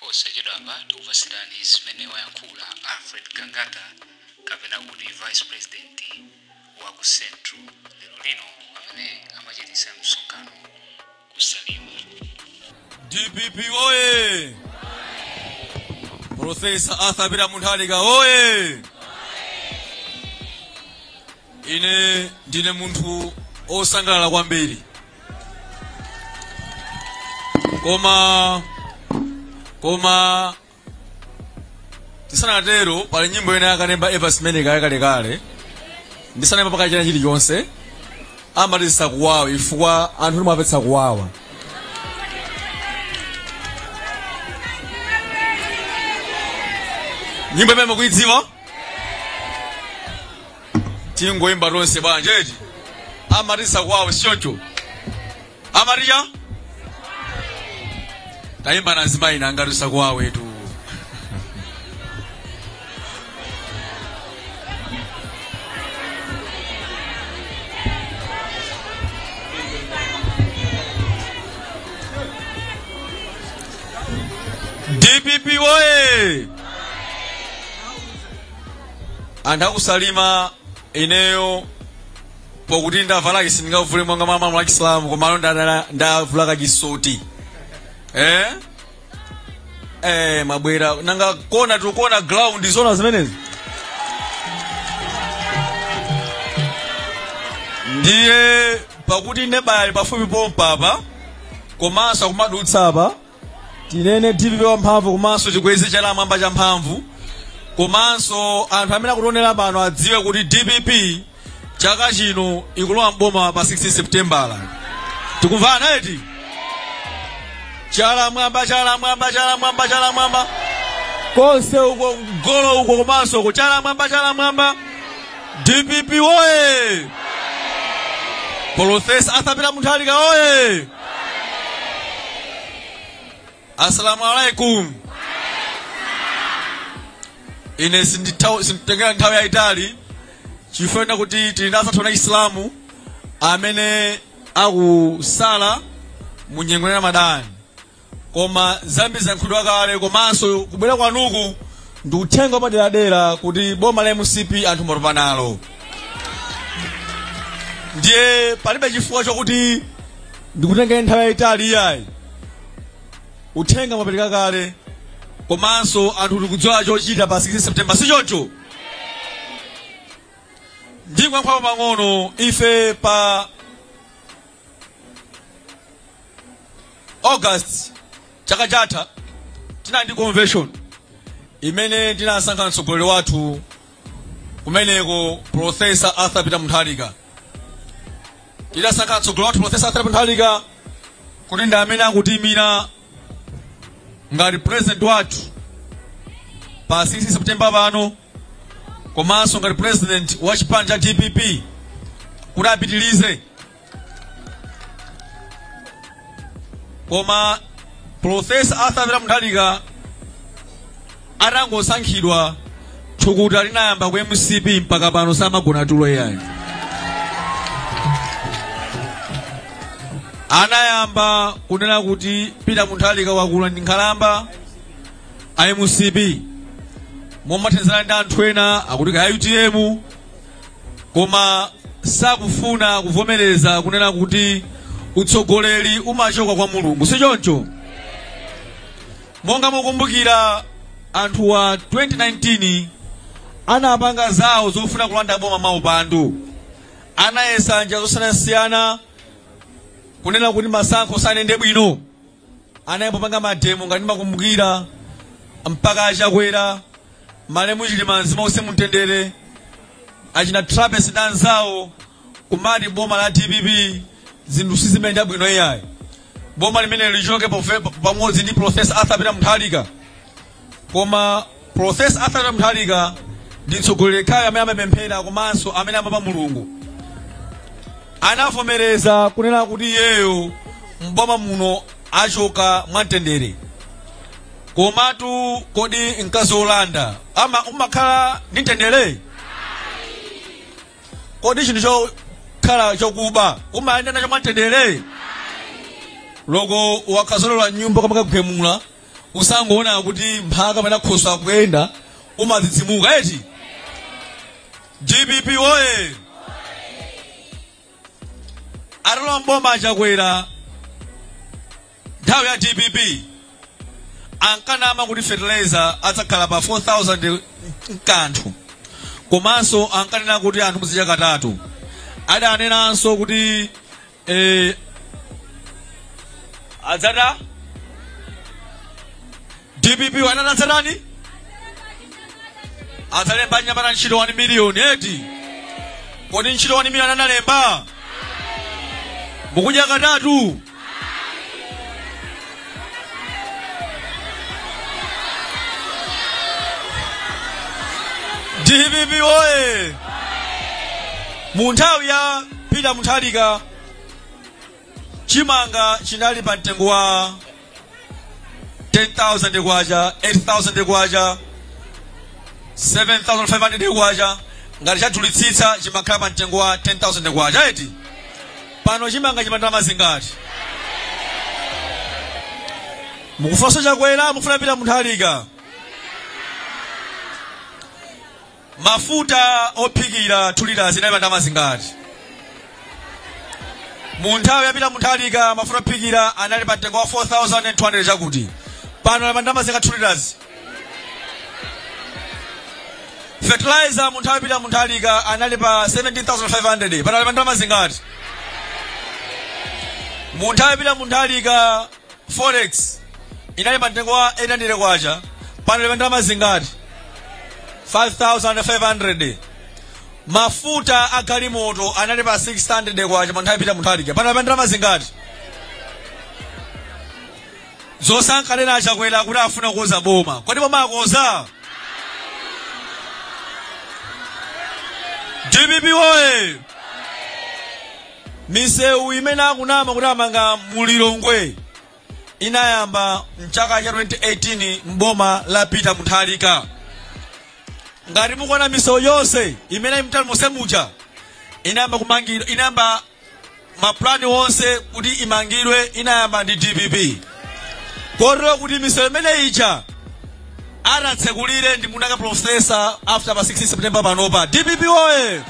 posachedwa apa tikuvasirani zimene wayankhula Alfred Kangata kapena kuti Vice President wa ku Central lero lino amene amachitisa msonkhano ku Salima. DPP oye! Professor Arthur Peter Mutharika oye! Ine ndine munthu osangalala kwambiri. Koma tisanatero pali nyimbo ina yakanemba Evans Meneka yakalekale ndisanemba pakachina chilichonse amatisa kuwawa ifukwa anthu timapetsa kuwawa. Nyimbo imene mukuidziwa tingoimba tonse bwanjeti amatisa kuwawa sichoncho amaticha taimba na zimayi nangatisa kuwawa etu. DPP oye! Anthu Salima ineyo pokuti ndavala kisindingavule mwanga mama wa Kiislamu komano ndavula kachisoti. Mabwera nanga kona tukona ground zona zimenezi. Ndiye pakuti nebali pafupi pompa apa komanso kumadutsa apa tinene DPP wamphamvu komanso chikwezi cha lamwamba cha mphamvu komanso anthu amene akutonera pano adziwe kuti DPP chaka chino ikulowa mboma pa 6 September. Tikumvana eti? Chala mwamba konse uko golo uko komanso uko chala mwamba DPP oye! Professor Arthur Peter Mutharika oye! Assalamu alaikum. Ine sinditengera nthawi yaitali chifukwa kuti tilinasa tona Islamu amene akusala munyengo ya Ramadani. Koma zambi zankhudwa kale komanso kubwera kwanuku ndi uthenga wapaderadera kuti boma la MCP anthu matopa nalo. Ndiye palibe chifukwa chokuti ndikutengera nthawi yaitali iyayi. Uthenga mwapereka kale komanso anthu tikudziwa chochita pa 6 September sichoncho. Ndingwa nkhawa pang'ono ife pa August chaka chatha tina ndi convention imene tinasankha mtsogoleri wathu kumeneko Professor Arthur Peter Mutharika. Tinasankha mtsogoleri wathu Professor Arthur Peter Mutharika kuti ndi amene akutimira ngati president wathu pa 6 September pano komanso ngati president wa chipani cha DPP kuti apitilize. Koma Professor Arthur Peter Mutharika atangosankhidwa thukuta linayamba ku MCP mpaka pano samagona tulo yayi. Anayamba kunena kuti Peter Mutharika wakula ndi nkhalamba a MCP momathandizana ndi anthu ena akuti ka UTM koma sakufuna kuvomereza kunena kuti utsogoleri umachoka kwa Mulungu sichoncho. Monga mukumbukira anthu wa 2019 anapanga zawo zofuna kulanda boma maupandu anayesa njira zosiyanasiyana kunena kuti masankho sanende bwino anayambopanga mademo ngati makumbukira mpaka achakwera malemu Chilimanzi mause mumtendere achina Travis danzawo kumati boma la DPP zinthu sizimenda bwino iyayi. Boma limene lichoke pamodzi ndi Professor Arthur Peter Mutharika. Koma Professor Arthur Peter Mutharika ndi mtsogoleri kale amene amapemphera komanso amene amapa Mulungu. Anavomereza kunena kuti iyeyo mboma muno achoka mwamtendere. Komatu kodi mkazi olanda umakhala ndi mtendere? Kodi chinthu chokhala chokuba umayenda nacho mwamtendere? Logo wakazolola nyumba kama kugemula usangoona kuti mphaka pana khoso akuyenda umadzidzimuka eti. DPP oye. Atalowa mboma achakwera nthawi ya DPP ankanama kuti fertilizer adzakhala pa 4,000 kanthu, komanso ankanena kuti anthu muzidya katatu. Adanenanso kuti adzata DPP wanadzatani adzalemba nyamata ntchito 1 million eti. Kodi ntchito 1 million analemba mukudya katatu. DPP oye. Munthawi ya Peter Mutharika chimanga chinali pa mtengo wa 10,000 kwacha, 8,000 kwacha, 7,500 kwacha. Ngati chadulitsitsa chimakhala pa mtengo wa 10,000 kwacha eti. Pano chimanga chimanda mazingati. Mukufunsa chakwera mufuna Peter Mutharika. Mafuta ophikira 2 liters inayimanda mazingati. Munthawi ya Peter Mutharika mafuta ophikira anali pa mtengo wa 4,200 chakuti. Pano anayimanda mazingati 2 liters. Fertilizer munthawi ya Peter Mutharika anali pa 17,500. Pano anayimanda mazingati. Munthawi ya Peter Mutharika Forex inali pa mtengo wa 800 kwacha. Pano anayimanda mazingati 5,500. Mafuta agalimoto anali pa 600 kwacha munthawi ya Peter Mutharika. Pano anayimanda mazingati. Zosankalena achakwera kuti afuna kuoza boma. Kodi boma akoza? DPP oye. Misewu imene akunama kuti amanga mulilongwe inayamba mchaka cha 2018 mboma la Peter Mutharika. Ngati mukuona misewu yonse imene imtali musemuja inayamba kumangidwa, inayamba maplani wonse kuti imangidwe inayamba ndi DPP. Kotero kuti misewu imene ija atatsekulire ndi munaka professor after pa 16 September panopa. DPP oye.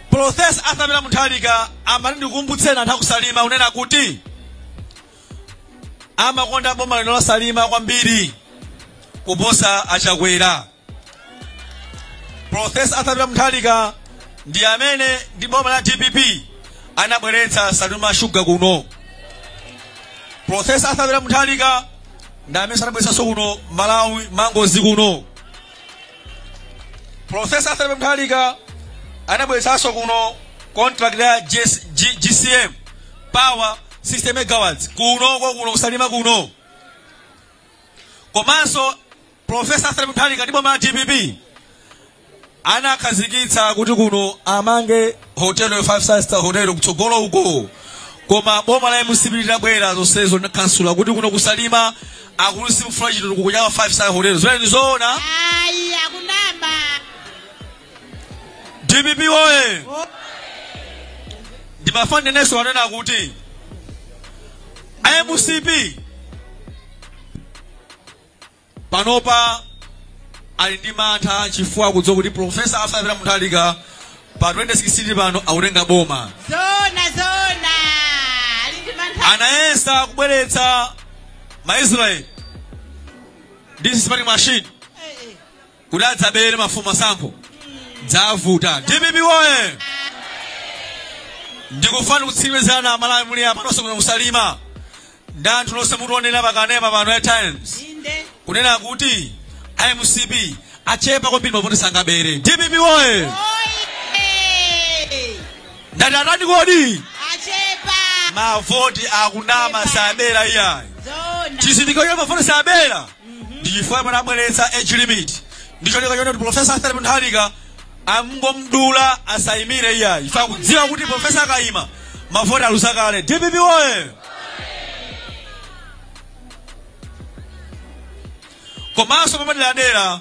Professor Peter Mutharika amati ndikumbutseni anthu akusalima unena kuti amakonda boma lino la Salima kwambiri kuposa achakwera. Professor Peter Mutharika ndi amene ndi boma la DPP anabweretsa Salima Sugar kuno. Professor Peter Mutharika ndi amene anabweretsa kuno Malawi mangozi kuno. Professor Peter Mutharika anabweretsa kuno contract ya GCM power 60 megawatts kuno Salima kuno. Komanso Professor Peter Mutharika ndi boma la DPP anakhazikitsa kuti kuno amange hotel 5-star hotel kutsogolo uko. Koma boma la MCP litabwera zonsezo na kansula kuti kuno kusalima akulusi mfula chito kukuja 5-star hotel. Zone ndizoona? Ai akunama. DPP oye. Ndimafande neso wanena kuti MCP panopa ali ndi mantha chifukwa kudziwa kuti Professor Peter Mutharika pa 2016 pano autenga boma. Zona. Ali ndi mantha. Anayesa kubweretsa Maisrael ndi sipani machine kuti adzabere mafumu sample dzavuta. DPP oye. Ndikufana kutsimikizana Malawi muli apa nonse kuno kusalima. Ndi anthu nonse mutionera pakanema pano at times. Inde. Kunena kuti MCP achepa kwambiri mavoti sangabere. DPP oye. Ndati atani kodi? Achepa. Mavoti akunama sabera iyayi. Zona. Chizindikiro cha mavoti sabera ndi chifukwa panabweretsa age limit. Ndicho chonena kuti Professor Peter Mutharika amngomdula asayimire iyayi. Ifa kudziwa kuti Professor akayima mavoti alusa kale. DPP oye. Komanso pamadera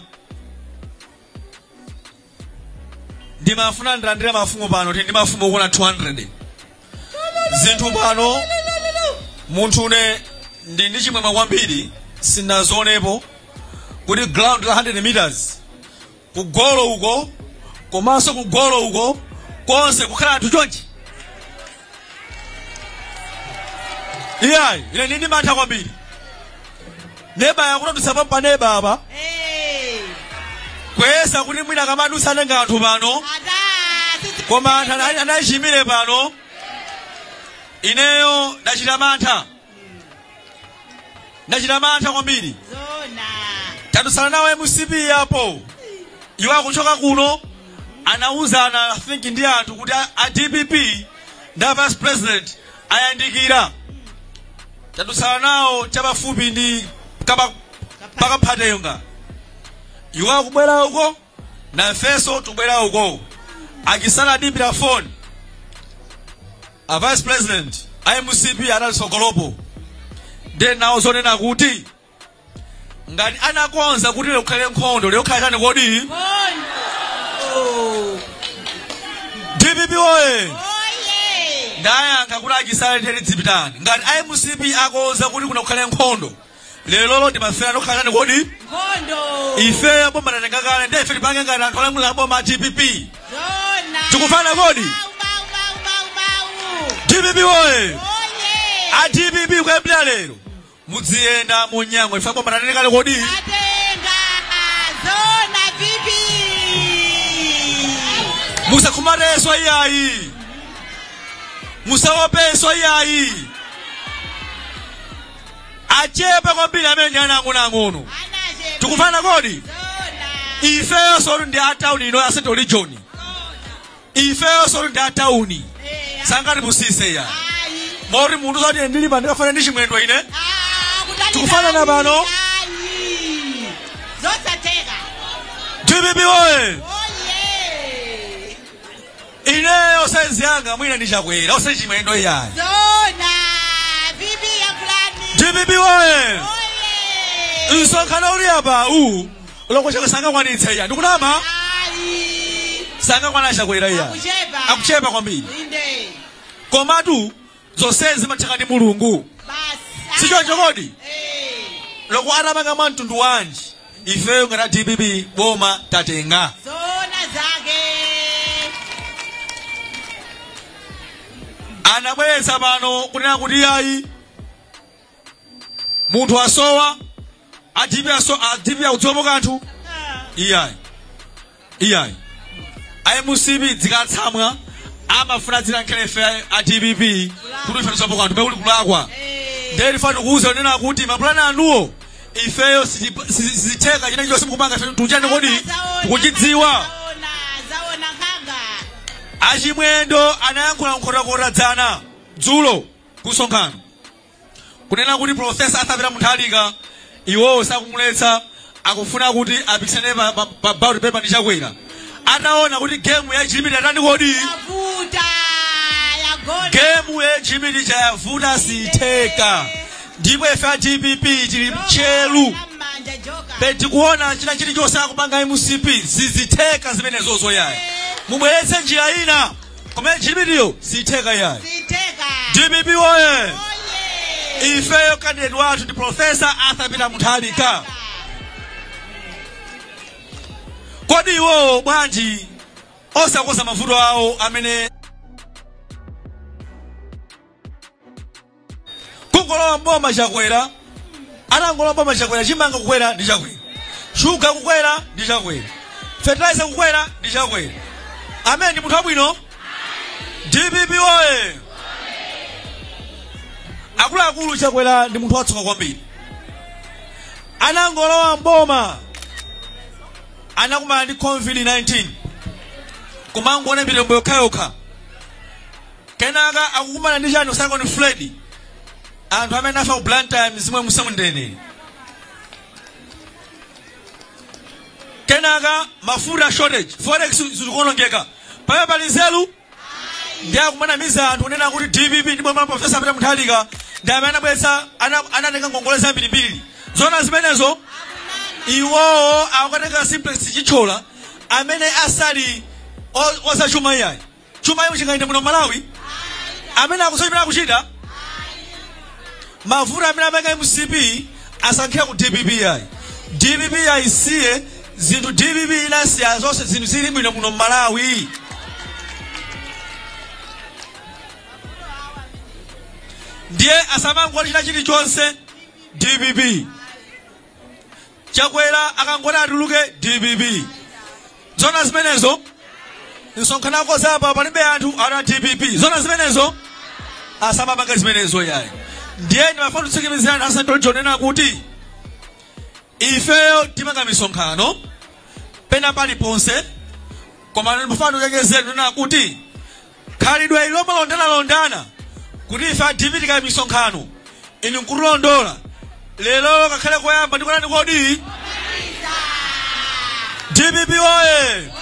ndimafuna ndilandire mafumu pano ndi mafumu okwana 200. Zinthu pano munthu une ndi chimwemwe kwambiri sinazonepo kuti ground la 100 meters kugolo uko komanso kugolo uko konse kukhala anthu chonchi. Iyayi ine ndini mantha kwambiri. Neba yakutotsa pa neba apa. Kwesa kuti mwina kamadusa anenge anthu pano. Koma anthu anachimire pano. Ineyo ndachita mantha. Ndachita mantha kwambiri. Tadusana nawe MCP yapo. Iwa kuchoka kuno anauzana I think ndi anthu kuti a DPP nda vice president ayandikira. Tadusana nawo chapafupi ndi pakaphate yonga. Iwa kubwera uko na feso tubwera uko. Akisala dibira phone. A vice president MCP analisogolopo. Then now zonena kuti ngati anakonza kuti lekhale nkhondo lekhale kodi DPP oye ndayankha kuti akisala teri dzipitani ngati MCP akonza kuti kuna kukhale nkhondo lero ndimafera lokhale kodi nkhondo ife boma natengakale ndefe tipange ngati anthu alamula boma DPP tikufana kodi DPP oye a DPP kwebla lero mudzienda munyango ifa boma natengakale kodi zona vipi musakumareso iyayi musawopeso iyayi achepa kwambiri amene anang'ono tikufana kodi ifeyo solo ndi atauni ino ya Central Region ifeyo solo ndi atauni sangati musise ya mori mundu zoti ndili pa ndikafana ndi chimwendo ine tikufana na pano zosateka DPP oye ineyo saizi yanga mwina ndichakwera osati chimwendo iyayi zona vipi ya fulani DPP oye nsonkhano uli apa lokocheka sanga kwanitsa iya ndikunama sanga kwana chakwera iya akuchepa kwambiri komatu zonsezi matheka ndi mulungu sichoncho kodi loko anamanga mwa mtundu wanji ifeyo ngati DPP boma tatenga zona zake anabweretsa pano kunena kuti yayi munthu asowa adipi akudzopo kanthu iyayi MCP dzikatsamwa amafuna zilankhele ife a DPP kuti ife tidzopo kanthu pekuli kulakwa nderi fani kuuza kunena kuti mapulani anuwo ifeyo sizitheka china chonse mukupanga ife tuchani kodi tikuchidziwa achimwendo anayankhula nkhotakotadzana dzulo kusonkhano kunena kuti Profesa Arthur Mutharika iwowo sakumuletsa akufuna kuti apikisane pa ballot paper ndi chakwera anaona kuti game ya Jimmy atani kodi game ya Jimmy chayavuta sitheka ndipo ife a DPP tili mchelu peti kuona china chilichonse akupanga MCP sizitheka zimenezo zoyayi mubweretse njira ina koma Jimmy sitheka yayi DPP oye ifeyo candidate wathu ndi Profesa Arthur Mutharika kodi iwo bwanji osakosa mavuto awo amene kungolowa mboma chakwera anangolowa mboma chakwera chimanga kukwera ndi chakwera shuga kukwera ndi chakwera fertilizer kukwera ndi chakwera amene ndi munthu abwino DPP oye akuluakulu chakwera ndi munthu watsoka kwambiri anangolowa mboma anakumana ndi COVID-19 kumangoona mitembo yokhayokha kenaka akukumana ndi chani usanga ni Fred anthu amene afa ku Blantyre zimwe musamundene kenaka mafuta shortage forex zikuonongeka paya pali nzeru ndi akumana miza anthu unena kuti DPP ndi boma Profesa Arthur Mutharika ndi amene anabweretsa anatenga ngongole zambirimbiri zona zimenezo iwowo akukatenga simplex chichola amene asali osa chuma iyayi chuma iwo chingainde muno Malawi amene akusochimira kuchita mavuto amene apanga MCP asankhira ku DPP ayi. DPP ayisiye zinthu DPP inasiya zonse zinthu zili bwino muno Malawi. Ndiye asamangoti china chilichonse DPP. Chakwera akangona atuluke DPP. Zona zimenezo nsonkhano zapa palibe anthu ana DPP. Zona zimenezo asamapanga zimenezo yayi. Ndiye ndimafuna kutsikimizirana asantoli jonena kuti ifeyo timanga misonkhano pena paliponse koma ndimafuna kukekezera nena kuti khalidwe iloma londana kuti ife DPP tikali misonkhano inu nkulondola lero kakhale koyamba ndikonani kodi DPP oye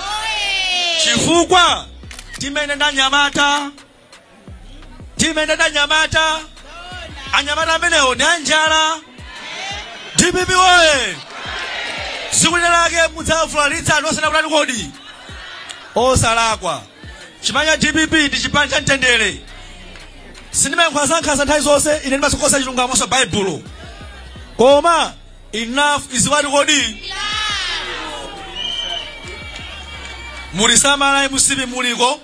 chifukwa timene ndanyamata anyamata amenewo ndi anjala. DPP oye sikunena lake mudzafulalitsa anthu osana kulani kodi osalakwa. Chimanya DPP ndi chipani cha mtendere. Sindimankhaza nthawi zonse ine ndimasokosa chilungamo sa Baibulo. Koma enough is what kodi. Mulisamala MCP muliko.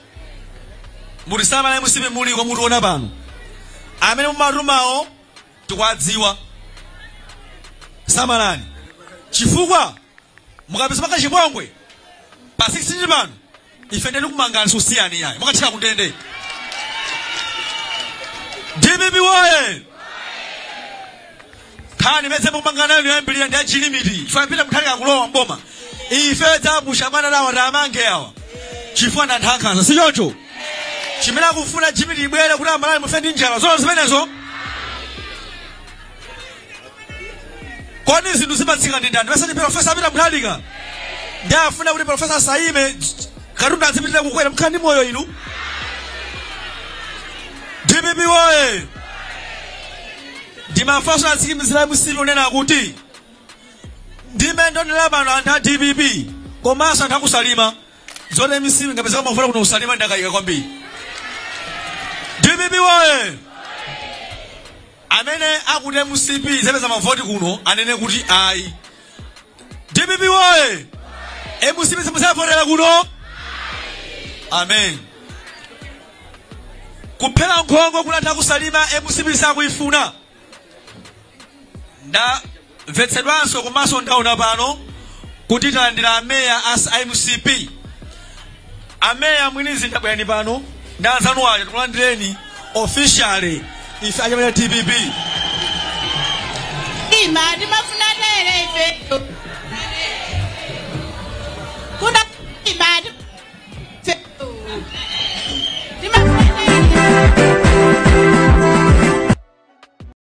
Mulisamala MCP muliko mutiona pano. Amene mumatumawo tikwadziwa. Samalani. Chifukwa mukapeza paka chipongwe pa 16 pano ife ndeni kumangana susiyani yayi. Mukachika kundende. DPP woye. Kani meze kumangana yo yambirira ndi achilimiti. Chifukwa pita mkhali akulowa mboma. Ife dzapusha mwana lawa tamange awa. Chifukwa ndanthankaza si choncho. Chimene akufuna chimiti ibwere kuti amalani mufe ndi njala. Zona zimenezo. Kodi zinthu zimatsika ndi ndani? Pesa ndi profesa apita mthalika. Ndiye afuna kuti profesa Saime Katumba azipitira kukwera mkhani moyo inu. DPP woye. Ndimafaso atsikimizira MCP unena kuti ndime ndonera bano anthu DPP komanso anthu akusalima. Zone MCP ngapeza kumavula kuno usalima ndakayika kwambiri. DPP woye. Amene akuti MCP zepeza mavoti kuno anene kuti ayi. DPP woye. MCP zimusavotera kuno. Amen. Kuphera nkhongo kunatha kusalima MCP sakuifuna. Nda vetsedwanso komanso ndaona pano kuti talandira ameya as MCP. Ameya mwinizi ndabwera ni pano ndanzanu waje tikulandireni officially ife anyamata DPP. Ima ndimafuna tele ife.